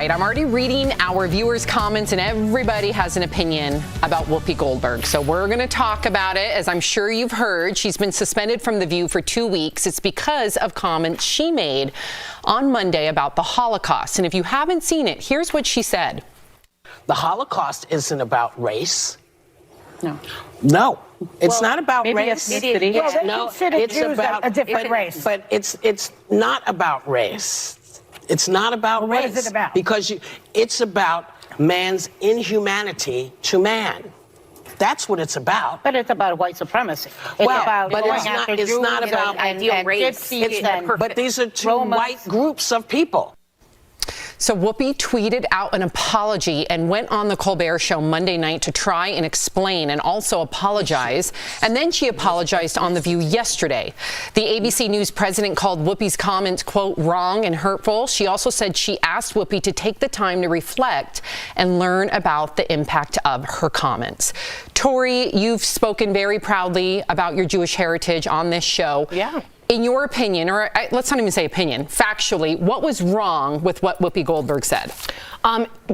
right, I'm already reading our viewers' comments, and everybody has an opinion about Whoopi Goldberg. So we're going to talk about it. As I'm sure you've heard, she's been suspended from The View for 2 weeks. It's because of comments she made on Monday about the Holocaust. And if you haven't seen it, here's what she said. The Holocaust isn't about race. No. It's not about maybe race. ethnicity. No, it's about a different race. But it's not about race. It's not about race. What is it about? Because it's about man's inhumanity to man. That's what it's about. But it's about white supremacy. Well, about but going it's not- after it's Jews not about and ideal race. gypsies It's- and but these are two Romans. white groups of people. So Whoopi tweeted out an apology and went on the Colbert Show Monday night to try and explain and also apologize. And then she apologized on The View yesterday. The ABC News president called Whoopi's comments, quote, wrong and hurtful. She also said she asked Whoopi to take the time to reflect and learn about the impact of her comments. Tori, you've spoken very proudly about your Jewish heritage on this show. Yeah. In your opinion, or let's not even say opinion, factually, what was wrong with what Whoopi Goldberg said?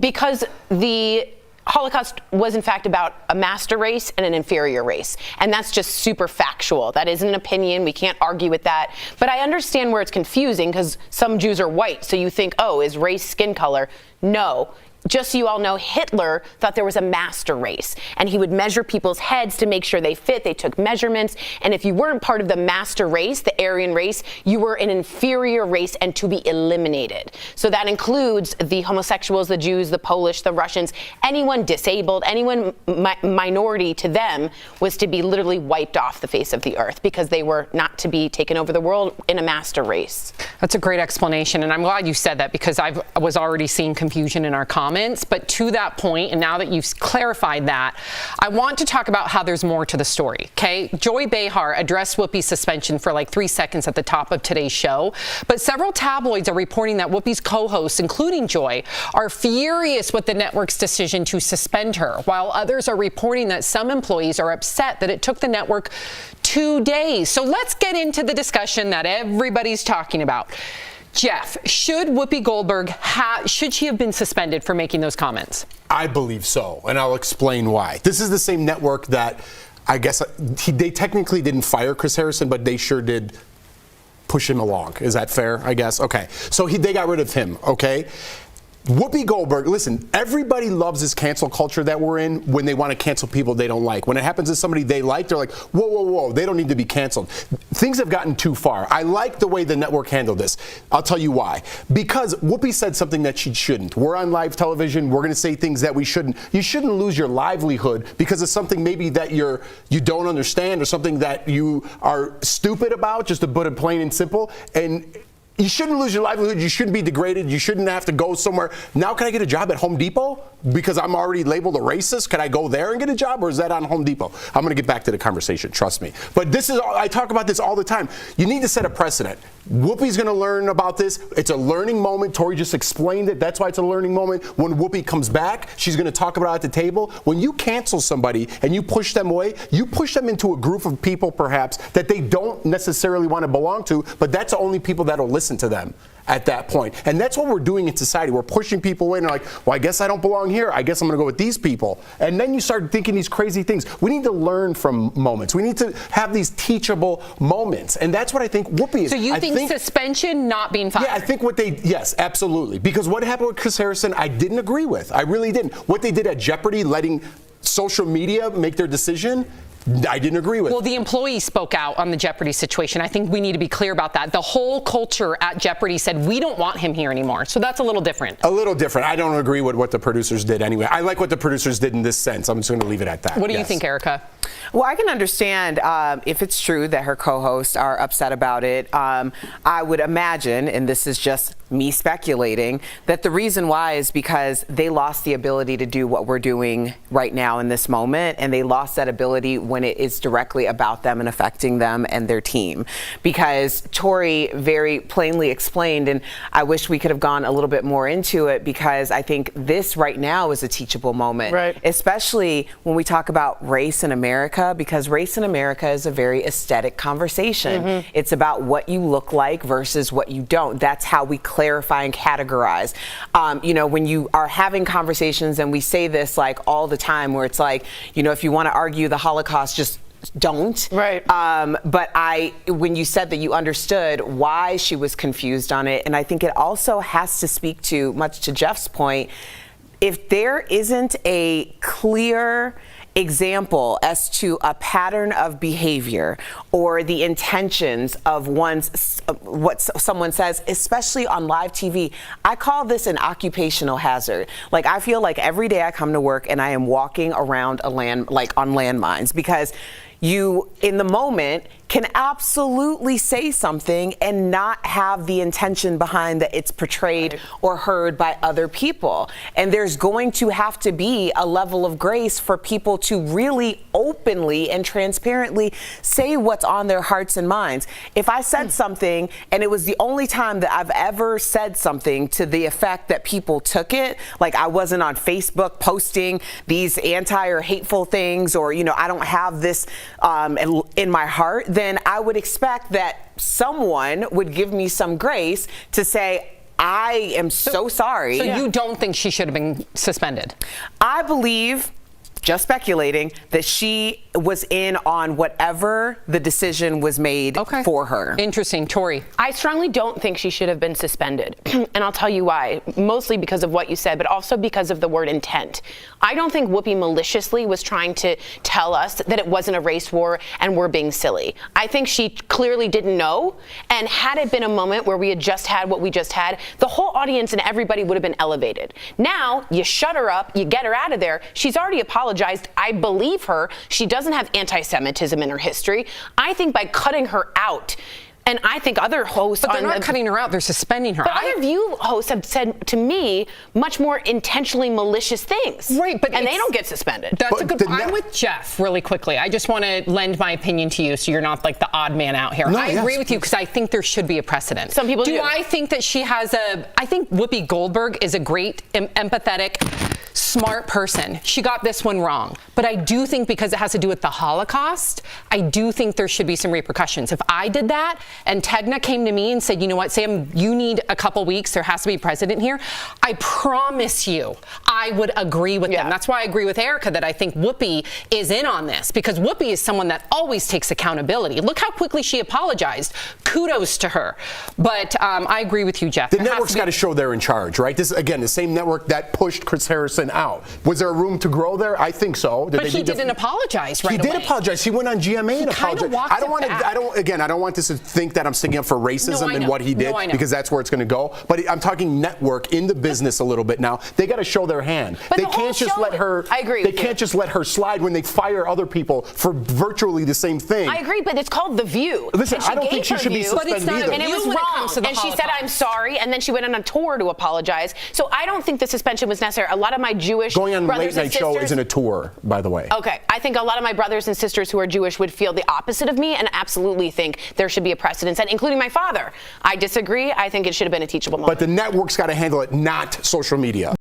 Because the Holocaust was in fact about a master race and an inferior race. And that's just super factual. That isn't an opinion. We can't argue with that. But I understand where it's confusing because some Jews are white. So you think, oh, is race skin color? No. Just so you all know, Hitler thought there was a master race, and he would measure people's heads to make sure they fit. They took measurements, and if you weren't part of the master race, the Aryan race, you were an inferior race and to be eliminated. So that includes the homosexuals, the Jews, the Polish, the Russians, anyone disabled, anyone minority to them was to be literally wiped off the face of the earth because they were not to be taken over the world in a master race. That's a great explanation, and I'm glad you said that because I was already seeing confusion in our comments. But to that point, and now that you've clarified that, I want to talk about how there's more to the story, okay? Joy Behar addressed Whoopi's suspension for like 3 seconds at the top of today's show, but several tabloids are reporting that Whoopi's co-hosts, including Joy, are furious with the network's decision to suspend her, while others are reporting that some employees are upset that it took the network 2 days. So let's get into the discussion that everybody's talking about. Jeff, should Whoopi Goldberg should she have been suspended for making those comments? I believe so, and I'll explain why. This is the same network that I guess they technically didn't fire Chris Harrison, but they sure did push him along. Is that fair, I guess? Okay. So they got rid of him, okay? Whoopi Goldberg, listen, everybody loves this cancel culture that we're in when they want to cancel people they don't like. When it happens to somebody they like, they're like, whoa, whoa, whoa, they don't need to be canceled. Things have gotten too far. I like the way the network handled this. I'll tell you why. Because Whoopi said something that she shouldn't. We're on live television. We're going to say things that we shouldn't. You shouldn't lose your livelihood because of something maybe that you don't understand or something that you are stupid about, just to put it plain and simple. And you shouldn't lose your livelihood. You shouldn't be degraded. You shouldn't have to go somewhere. Now, can I get a job at Home Depot because I'm already labeled a racist? Can I go there and get a job, or is that on Home Depot? I'm going to get back to the conversation. Trust me. But I talk about this all the time. You need to set a precedent. Whoopi's going to learn about this. It's a learning moment. Tori just explained it. That's why it's a learning moment. When Whoopi comes back, she's going to talk about it at the table. When you cancel somebody and you push them away, you push them into a group of people, perhaps, that they don't necessarily want to belong to, but that's the only people that'll listen to them at that point. And that's what we're doing in society. We're pushing people away and they're like, well, I guess I don't belong here. I guess I'm going to go with these people. And then you start thinking these crazy things. We need to learn from moments. We need to have these teachable moments. And that's what I think Whoopi is. So you think suspension, not being fired? Yeah, I think yes, absolutely. Because what happened with Chris Harrison, I didn't agree with. I really didn't. What they did at Jeopardy, letting social media make their decision, I didn't agree with. Well, the employees spoke out on the Jeopardy situation. I think we need to be clear about that. The whole culture at Jeopardy said, we don't want him here anymore. So that's a little different. A little different. I don't agree with what the producers did anyway. I like what the producers did in this sense. I'm just going to leave it at that. What do you think, Erica? Well, I can understand if it's true that her co-hosts are upset about it. I would imagine, and this is just me speculating, that the reason why is because they lost the ability to do what we're doing right now in this moment, and they lost that ability when it is directly about them and affecting them and their team. Because Tori very plainly explained, and I wish we could have gone a little bit more into it, because I think this right now is a teachable moment, Right. especially when we talk about race in America, because race in America is a very aesthetic conversation. It's about what you look like versus what you don't. That's how we clarify and categorize. You know, when you are having conversations, and we say this like all the time, where it's like, you know, if you want to argue the Holocaust, just don't. Right. But when you said that you understood why she was confused on it, and I think it also has to speak to, much to Jeff's point, if there isn't a clear example as to a pattern of behavior or the intentions of what someone says, especially on live TV, I call this an occupational hazard. Like, I feel like every day I come to work and I am walking around on landmines, because you, in the moment, can absolutely say something and not have the intention behind that it's portrayed or heard by other people. And there's going to have to be a level of grace for people to really openly and transparently say what's on their hearts and minds. If I said something, and it was the only time that I've ever said something to the effect that people took it, like I wasn't on Facebook posting these anti or hateful things, or, you know, I don't have this in my heart, then I would expect that someone would give me some grace to say, I am so sorry. So you don't think she should have been suspended? I believe, just speculating, that she was in on whatever the decision was made for her. Interesting. Tori? I strongly don't think she should have been suspended. And I'll tell you why. Mostly because of what you said, but also because of the word intent. I don't think Whoopi maliciously was trying to tell us that it wasn't a race war and we're being silly. I think she clearly didn't know. And had it been a moment where we had just had what we just had, the whole audience and everybody would have been elevated. Now, you shut her up, you get her out of there. She's already apologized. I believe her. She doesn't have anti-Semitism in her history. I think by cutting her out, and I think other hosts... But they're not cutting her out, they're suspending her. But other View hosts have said to me much more intentionally malicious things. Right, but and they don't get suspended. That's a good point. I'm with Jeff really quickly. I just want to lend my opinion to you so you're not like the odd man out here. I agree with you, because I think there should be a precedent. Some people do. I think that she has I think Whoopi Goldberg is a great, empathetic, smart person. She got this one wrong. But I do think, because it has to do with the Holocaust, I do think there should be some repercussions. If I did that and Tegna came to me and said, you know what, Sam, you need a couple weeks, there has to be a precedent here, I promise you I would agree with them. That's why I agree with Erica that I think Whoopi is in on this, because Whoopi is someone that always takes accountability. Look how quickly she apologized. Kudos to her. But I agree with you, Jeff. The network's got to show they're in charge, right? This is, again, the same network that pushed Chris Harrison out. Was there a room to grow there? I think so. But he didn't apologize right away. He did apologize. He went on GMA and apologized. I don't want this to think that I'm sticking up for racism and what he did, because that's where it's going to go. But I'm talking network in the business a little bit now. They got to show their hand. But they can't just let her. I agree. They can't just let her slide when they fire other people for virtually the same thing. I agree, but it's called The View. Listen, I don't think she should be suspended either. And it was wrong. And she said, I'm sorry, and then she went on a tour to apologize. So I don't think the suspension was necessary. A lot of my Jewish going on a brothers late night show isn't a tour, by the way. Okay, I think a lot of my brothers and sisters who are Jewish would feel the opposite of me and absolutely think there should be a precedent set, including my father. I disagree. I think it should have been a teachable moment. But the network's got to handle it, not social media.